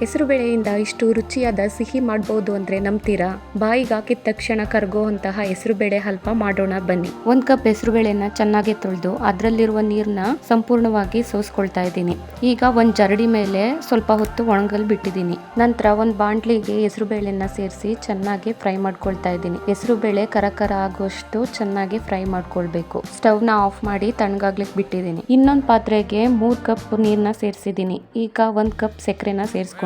ಹೆಸರು ಬೇಳೆಯಿಂದ ಇಷ್ಟು ರುಚಿಯಾದ ಸಿಹಿ ಮಾಡಬಹುದು ಅಂದ್ರೆ ನಂಬ್ತೀರಾ? ಬಾಯಿಗೆ ಹಾಕಿದ ತಕ್ಷಣ ಕರಗುವಂತಹ ಹೆಸರು ಬೇಳೆ ಹಲ್ವಾ ಮಾಡೋಣ ಬನ್ನಿ. 1 ಕಪ್ ಹೆಸರು ಬೇಳೆನ ಚೆನ್ನಾಗಿ ತೊಳೆದು ಅದರಲ್ಲಿರುವ ನೀರನ್ನ ಸಂಪೂರ್ಣವಾಗಿ ಸೋಸ್ಕೊಳ್ತಾ ಇದ್ದೀನಿ. ಈಗ ಒಂದು ಜರಡಿ ಮೇಲೆ ಸ್ವಲ್ಪ ಹೊತ್ತು ಒಣಗಲ್ ಬಿಟ್ಟಿದ್ದೀನಿ. ನಂತರ ಒಂದು ಬಾಂಡ್ಲಿಗೆ ಹೆಸರು ಬೇಳೆನ ಸೇರಿಸಿ ಚೆನ್ನಾಗಿ ಫ್ರೈ ಮಾಡ್ಕೊಳ್ತಾ ಇದ್ದೀನಿ. ಹೆಸರು ಬೇಳೆ ಕರಕರ ಆಗುವಷ್ಟು ಚೆನ್ನಾಗಿ ಫ್ರೈ ಮಾಡ್ಕೊಳ್ಬೇಕು. ಸ್ಟವ್ ನ ಆಫ್ ಮಾಡಿ ತಣ್ಣಗಾಗ್ಲಿಕ್ಕೆ ಬಿಟ್ಟಿದ್ದೀನಿ. ಇನ್ನೊಂದು ಪಾತ್ರೆಗೆ 3 ಕಪ್ ನೀರನ್ನ ಸೇರಿಸಿದ್ದೀನಿ. ಈಗ 1 ಕಪ್ ಸಕ್ಕರೆನ ಸೇರಿಸ್ಕೊಂಡಿದ್ದೀನಿ.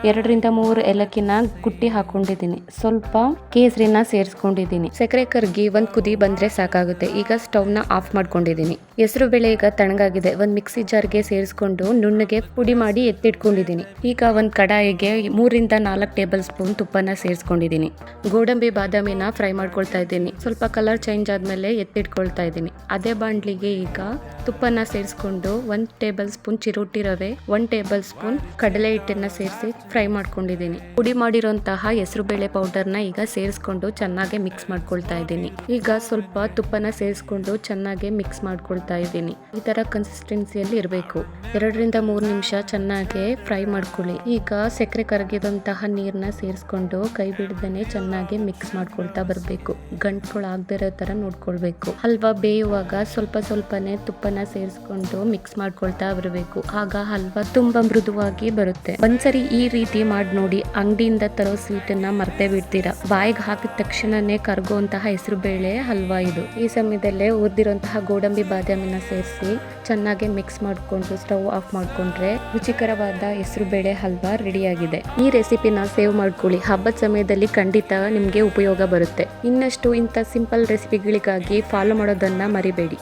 2 ರಿಂದ 3 ಏಲಕ್ಕಿನ ಕುಟ್ಟಿ ಹಾಕೊಂಡಿದ್ದೀನಿ. ಸ್ವಲ್ಪ ಕೇಸರಿನ ಸೇರಿಸ್ಕೊಂಡಿದ್ದೀನಿ. ಸಕ್ಕರೆ ಕರಗಿ ಒಂದು ಕುದಿ ಬಂದ್ರೆ ಸಾಕಾಗುತ್ತೆ. ಈಗ ಸ್ಟವ್ ನ ಆಫ್ ಮಾಡ್ಕೊಂಡಿದ್ದೀನಿ. ಹೆಸರು ಬೇಳೆ ಈಗ ತಣ್ಣಗಾಗಿದೆ. ಒಂದು ಮಿಕ್ಸಿ ಜಾರ್ಗೆ ಸೇರಿಸ್ಕೊಂಡು ನುಣ್ಣಗೆ ಪುಡಿ ಮಾಡಿ ಎತ್ತಿಟ್ಕೊಂಡಿದ್ದೀನಿ. ಈಗ ಒಂದು ಕಡಾಯಿಗೆ 3 ರಿಂದ 4 ಟೇಬಲ್ ಸ್ಪೂನ್ ತುಪ್ಪನ ಸೇರಿಸ್ಕೊಂಡಿದ್ದೀನಿ. ಗೋಡಂಬಿ ಬಾದಾಮಿನ ಫ್ರೈ ಮಾಡ್ಕೊಳ್ತಾ ಇದ್ದೀನಿ. ಸ್ವಲ್ಪ ಕಲರ್ ಚೇಂಜ್ ಆದ್ಮೇಲೆ ಎತ್ತಿಟ್ಕೊಳ್ತಾ ಇದ್ದೀನಿ. ಅದೇ ಬಾಂಡ್ಲಿಗೆ ಈಗ ತುಪ್ಪನ ಸೇರಿಸ್ಕೊಂಡು 1 ಟೇಬಲ್ ಸ್ಪೂನ್ ಚಿರೋಟಿ ರವೆ, 1 ಟೇಬಲ್ ಸ್ಪೂನ್ ಕಡಲೆ ಹಿಟ್ಟನ್ನ ಸೇರಿಸಿ ಫ್ರೈ ಮಾಡ್ಕೊಂಡಿದ್ದೀನಿ. ಪುಡಿ ಮಾಡಿರುವಂತಹ ಹೆಸರು ಬೇಳೆ ಪೌಡರ್ನ ಈಗ ಸೇರಿಸ್ಕೊಂಡು ಚೆನ್ನಾಗಿ ಮಿಕ್ಸ್ ಮಾಡ್ಕೊಳ್ತಾ ಇದ್ದೀನಿ. ಈಗ ಸ್ವಲ್ಪ ತುಪ್ಪನ ಸೇರಿಸ್ಕೊಂಡು ಚೆನ್ನಾಗಿ ಮಿಕ್ಸ್ ಮಾಡ್ಕೊಳ್ತಾ ಇದ್ದೀನಿ. ಈ ತರ ಕನ್ಸಿಸ್ಟೆನ್ಸಿಯಲ್ಲಿ ಇರಬೇಕು. 2 ರಿಂದ 3 ನಿಮಿಷ ಚೆನ್ನಾಗಿ ಫ್ರೈ ಮಾಡ್ಕೊಳ್ಳಿ. ಈಗ ಸಕ್ಕರೆ ಕರಗಿದಂತಹ ನೀರನ್ನ ಸೇರಿಸ್ಕೊಂಡು ಕೈ ಬಿಡದೇನೆ ಚೆನ್ನಾಗಿ ಮಿಕ್ಸ್ ಮಾಡ್ಕೊಳ್ತಾ ಬರಬೇಕು. ಗಂಟುಗಳು ಆಗದಿರೋ ತರ ನೋಡ್ಕೊಳ್ಬೇಕು. ಹಲ್ವಾ ಬೇಯುವಾಗ ಸ್ವಲ್ಪ ಸ್ವಲ್ಪನೇ ತುಪ್ಪನ ಸೇರಿಸ್ಕೊಂಡು ಮಿಕ್ಸ್ ಮಾಡ್ಕೊಳ್ತಾ ಬರಬೇಕು. ಆಗ ಹಲ್ವಾ ತುಂಬಾ ಮೃದುವಾಗಿ ಬರುತ್ತೆ. ಒಂದ್ಸರಿ ಈ ರೀತಿ ಮಾಡಿ ನೋಡಿ. ಅಂಗಡಿಯಿಂದ ತರೋ ಸ್ವೀಟ್ ಅನ್ನ ಮರ್ತೇ ಬಿಡ್ತೀರಾ. ಬಾಯಿಗೆ ಹಾಕಿದ ತಕ್ಷಣನೇ ಕರಗುವಂತಹ ಹೆಸರು ಬೇಳೆ ಹಲ್ವಾ ಇದು. ಈ ಸಮಯದಲ್ಲೇ ಹುರಿದಿರುವಂತಹ ಗೋಡಂಬಿ ಬಾದಾಮಿನ ಸೇರಿಸಿ ಚೆನ್ನಾಗಿ ಮಿಕ್ಸ್ ಮಾಡಿಕೊಂಡು ಸ್ಟವ್ ಆಫ್ ಮಾಡ್ಕೊಂಡ್ರೆ ರುಚಿಕರವಾದ ಹೆಸರು ಬೇಳೆ ಹಲ್ವಾ ರೆಡಿಯಾಗಿದೆ. ಈ ರೆಸಿಪಿನ ಸೇವ್ ಮಾಡ್ಕೊಳ್ಳಿ. ಹಬ್ಬದ ಸಮಯದಲ್ಲಿ ಖಂಡಿತ ನಿಮ್ಗೆ ಉಪಯೋಗ ಬರುತ್ತೆ. ಇನ್ನಷ್ಟು ಇಂಥ ಸಿಂಪಲ್ ರೆಸಿಪಿಗಳಿಗಾಗಿ ಫಾಲೋ ಮಾಡೋದನ್ನ ಮರಿಬೇಡಿ.